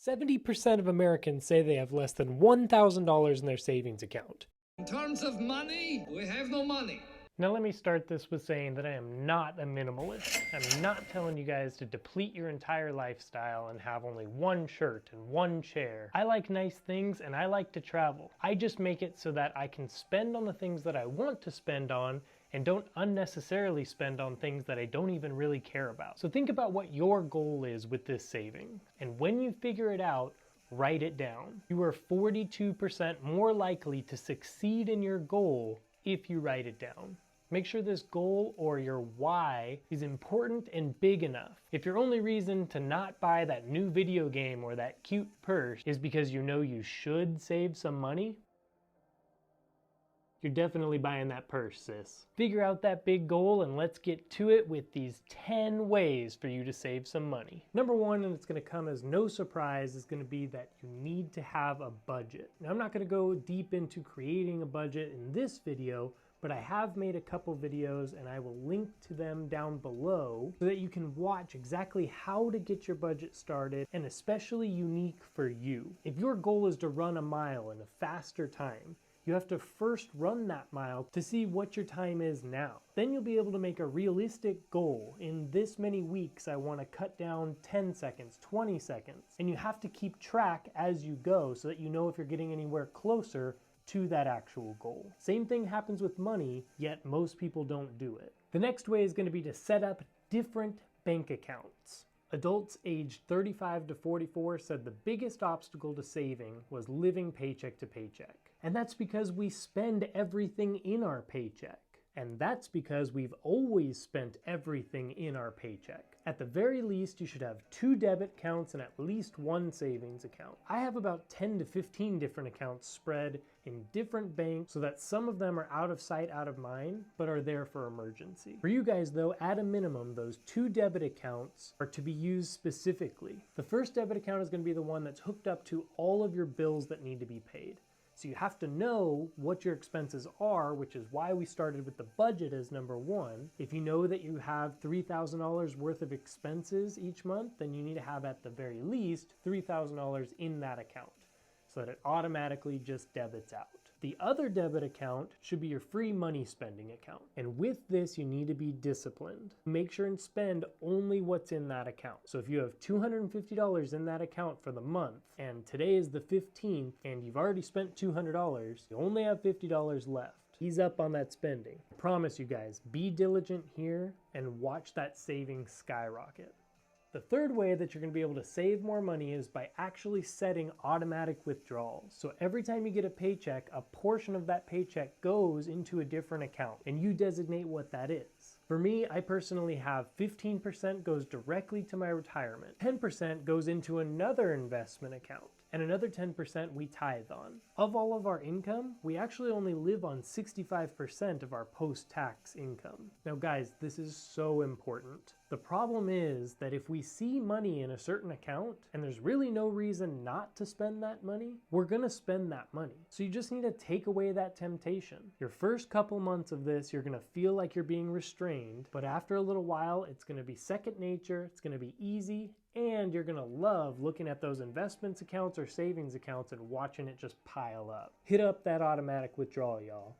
70% of Americans say they have less than $1,000 in their savings account. In terms of money, we have no money. Now let me start this with saying that I am not a minimalist. I'm not telling you guys to deplete your entire lifestyle and have only one shirt and one chair. I like nice things and I like to travel. I just make it so that I can spend on the things that I want to spend on and don't unnecessarily spend on things that I don't even really care about. So think about what your goal is with this saving. And when you figure it out, write it down. You are 42% more likely to succeed in your goal if you write it down. Make sure this goal or your why is important and big enough. If your only reason to not buy that new video game or that cute purse is because you know you should save some money, you're definitely buying that purse, sis. Figure out that big goal and let's get to it with these 10 ways for you to save some money. Number one, and it's gonna come as no surprise, is gonna be that you need to have a budget. Now, I'm not gonna go deep into creating a budget in this video, but I have made a couple videos and I will link to them down below so that you can watch exactly how to get your budget started and especially unique for you. If your goal is to run a mile in a faster time, you have to first run that mile to see what your time is now. Then you'll be able to make a realistic goal. In this many weeks, I want to cut down 10 seconds, 20 seconds. And you have to keep track as you go so that you know if you're getting anywhere closer to that actual goal. Same thing happens with money, yet most people don't do it. The next way is going to be to set up different bank accounts. Adults aged 35 to 44 said the biggest obstacle to saving was living paycheck to paycheck. And that's because we spend everything in our paycheck. And that's because we've always spent everything in our paycheck. At the very least, you should have 2 debit accounts and at least 1 savings account. I have about 10 to 15 different accounts spread in different banks so that some of them are out of sight, out of mind, but are there for emergency. For you guys though, at a minimum, those 2 debit accounts are to be used specifically. The first debit account is going to be the one that's hooked up to all of your bills that need to be paid. So you have to know what your expenses are, which is why we started with the budget as number 1. If you know that you have $3,000 worth of expenses each month, then you need to have at the very least $3,000 in that account so that it automatically just debits out. The other debit account should be your free money spending account. And with this, you need to be disciplined. Make sure and spend only what's in that account. So if you have $250 in that account for the month, and today is the 15th, and you've already spent $200, you only have $50 left. Ease up on that spending. I promise you guys, be diligent here and watch that savings skyrocket. The third way that you're going to be able to save more money is by actually setting automatic withdrawals. So every time you get a paycheck, a portion of that paycheck goes into a different account and you designate what that is. For me, I personally have 15% goes directly to my retirement, 10% goes into another investment account, and another 10% we tithe on. Of all of our income, we actually only live on 65% of our post-tax income. Now guys, this is so important. The problem is that if we see money in a certain account and there's really no reason not to spend that money, we're gonna spend that money. So you just need to take away that temptation. Your first couple months of this, you're gonna feel like you're being restrained, but after a little while, it's gonna be second nature, it's gonna be easy, and you're gonna love looking at those investments accounts or savings accounts and watching it just pile up. Hit up that automatic withdrawal, y'all.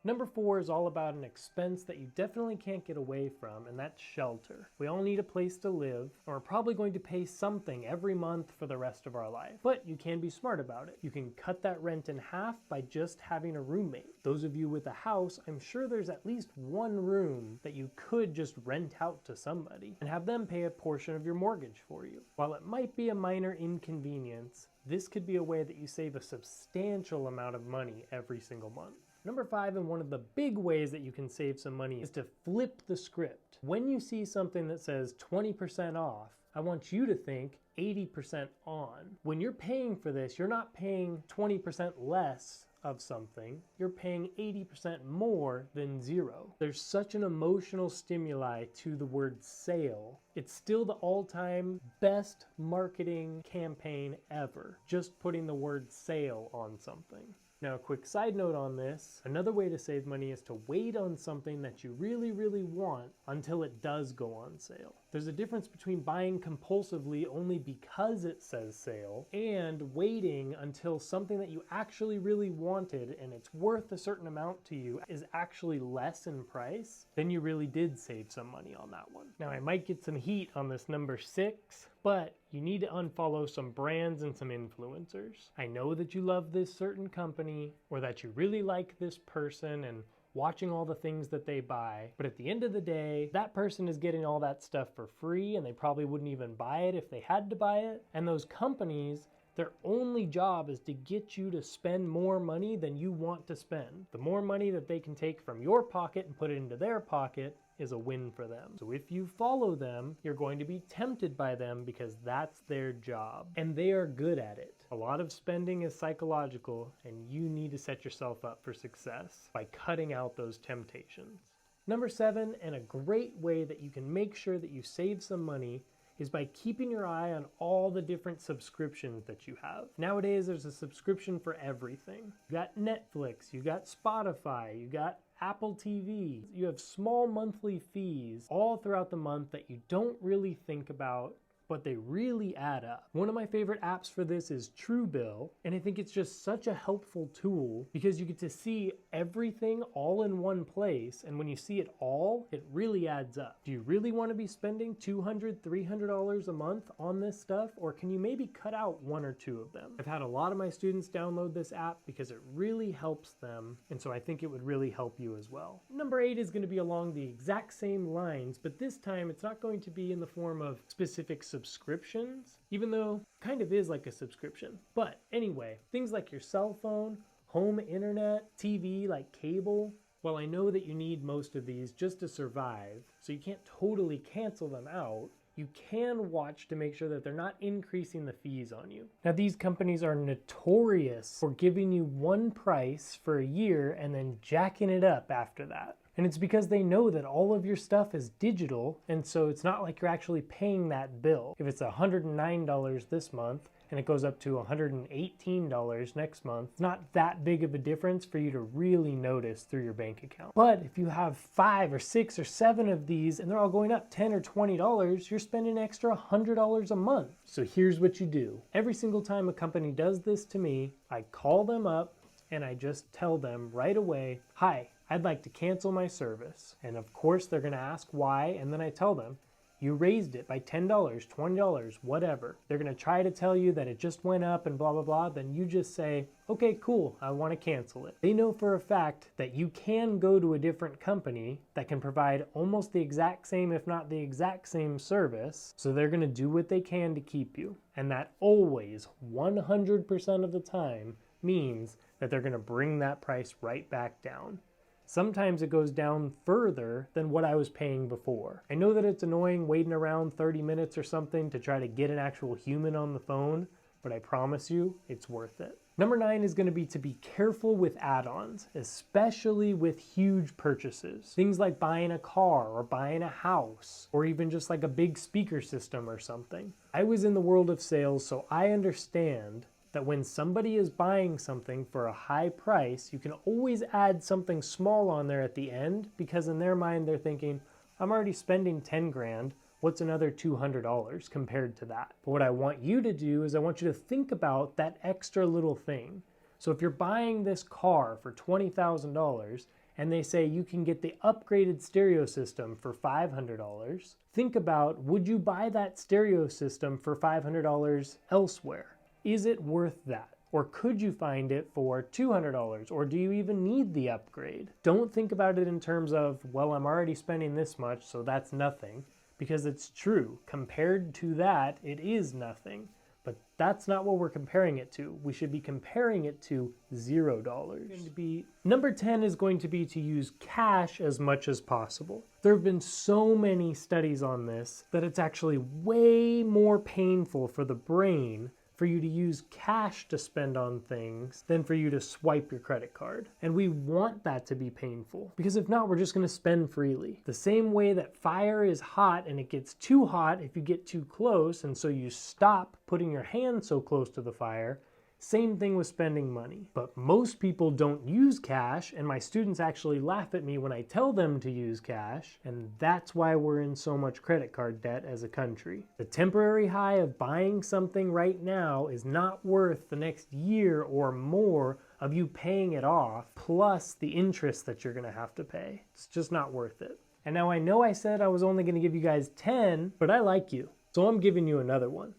Number 4 is all about an expense that you definitely can't get away from, and that's shelter. We all need a place to live, and we're probably going to pay something every month for the rest of our life. But you can be smart about it. You can cut that rent in half by just having a roommate. Those of you with a house, I'm sure there's at least one room that you could just rent out to somebody and have them pay a portion of your mortgage for you. While it might be a minor inconvenience, this could be a way that you save a substantial amount of money every single month. Number 5, and one of the big ways that you can save some money, is to flip the script. When you see something that says 20% off, I want you to think 80% on. When you're paying for this, you're not paying 20% less of something, you're paying 80% more than 0. There's such an emotional stimuli to the word sale. It's still the all-time best marketing campaign ever, just putting the word sale on something. Now, a quick side note on this, another way to save money is to wait on something that you really, really want until it does go on sale. There's a difference between buying compulsively only because it says sale and waiting until something that you actually really wanted and it's worth a certain amount to you is actually less in price. Then you really did save some money on that one. Now I might get some heat on this number 6, but you need to unfollow some brands and some influencers. I know that you love this certain company or that you really like this person and watching all the things that they buy. But at the end of the day, that person is getting all that stuff for free and they probably wouldn't even buy it if they had to buy it. And those companies, their only job is to get you to spend more money than you want to spend. The more money that they can take from your pocket and put it into their pocket is a win for them. So if you follow them, you're going to be tempted by them because that's their job and they are good at it. A lot of spending is psychological and you need to set yourself up for success by cutting out those temptations. Number 7, and a great way that you can make sure that you save some money is by keeping your eye on all the different subscriptions that you have. Nowadays, there's a subscription for everything. You got Netflix, you got Spotify, you got Apple TV. You have small monthly fees all throughout the month that you don't really think about, but they really add up. One of my favorite apps for this is Truebill, and I think it's just such a helpful tool because you get to see everything all in one place, and when you see it all, it really adds up. Do you really want to be spending $200, $300 a month on this stuff, or can you maybe cut out 1 or 2 of them? I've had a lot of my students download this app because it really helps them, and so I think it would really help you as well. Number 8 is going to be along the exact same lines, but this time it's not going to be in the form of specific subscriptions, even though it kind of is like a subscription. But anyway, things like your cell phone, home internet, TV like cable. Well, I know that you need most of these just to survive, so you can't totally cancel them out. You can watch to make sure that they're not increasing the fees on you. Now, these companies are notorious for giving you one price for a year and then jacking it up after that. And it's because they know that all of your stuff is digital, and so it's not like you're actually paying that bill. If it's $109 this month, and it goes up to $118 next month, it's not that big of a difference for you to really notice through your bank account. But if you have 5 or 6 or 7 of these, and they're all going up $10 or $20, you're spending an extra $100 a month. So here's what you do. Every single time a company does this to me, I call them up, and I just tell them right away, "Hi, I'd like to cancel my service." And of course they're gonna ask why, and then I tell them, you raised it by $10, $20, whatever. They're gonna try to tell you that it just went up and blah, blah, blah. Then you just say, okay, cool, I wanna cancel it. They know for a fact that you can go to a different company that can provide almost the exact same, if not the exact same service. So they're gonna do what they can to keep you. And that always, 100% of the time, means that they're gonna bring that price right back down. Sometimes it goes down further than what I was paying before. I know that it's annoying waiting around 30 minutes or something to try to get an actual human on the phone, but I promise you, it's worth it. Number 9 is going to be careful with add-ons, especially with huge purchases. Things like buying a car or buying a house, or even just like a big speaker system or something. I was in the world of sales, so I understand that when somebody is buying something for a high price, you can always add something small on there at the end, because in their mind they're thinking, I'm already spending 10 grand, what's another $200 compared to that? But what I want you to do is I want you to think about that extra little thing. So if you're buying this car for $20,000 and they say you can get the upgraded stereo system for $500, think about, would you buy that stereo system for $500 elsewhere? Is it worth that? Or could you find it for $200? Or do you even need the upgrade? Don't think about it in terms of, well, I'm already spending this much, so that's nothing. Because it's true. Compared to that, it is nothing. But that's not what we're comparing it to. We should be comparing it to $0. Number 10 is going to be to use cash as much as possible. There have been so many studies on this that it's actually way more painful for the brain for you to use cash to spend on things than for you to swipe your credit card. And we want that to be painful, because if not, we're just gonna spend freely. The same way that fire is hot and it gets too hot if you get too close, and so you stop putting your hand so close to the fire, Same thing with spending money. But most people don't use cash, and my students actually laugh at me when I tell them to use cash, and that's why we're in so much credit card debt as a country. The temporary high of buying something right now is not worth the next year or more of you paying it off, plus the interest that you're gonna have to pay. It's just not worth it. And now I know I said I was only gonna give you guys 10, but I like you, so I'm giving you another one.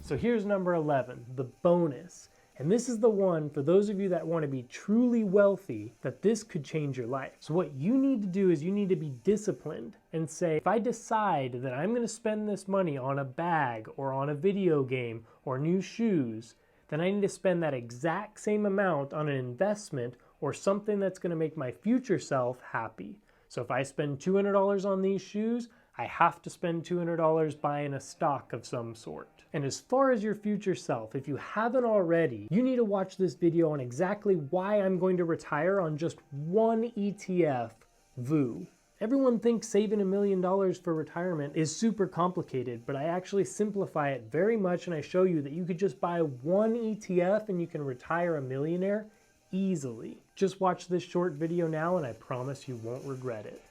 So here's number 11, the bonus. And this is the one for those of you that want to be truly wealthy, that this could change your life. So what you need to do is you need to be disciplined and say, if I decide that I'm going to spend this money on a bag or on a video game or new shoes, then I need to spend that exact same amount on an investment or something that's going to make my future self happy. So if I spend $200 on these shoes, I have to spend $200 buying a stock of some sort. And as far as your future self, if you haven't already, you need to watch this video on exactly why I'm going to retire on just one ETF, VU. Everyone thinks saving $1 million for retirement is super complicated, but I actually simplify it very much, and I show you that you could just buy one ETF and you can retire a millionaire easily. Just watch this short video now and I promise you won't regret it.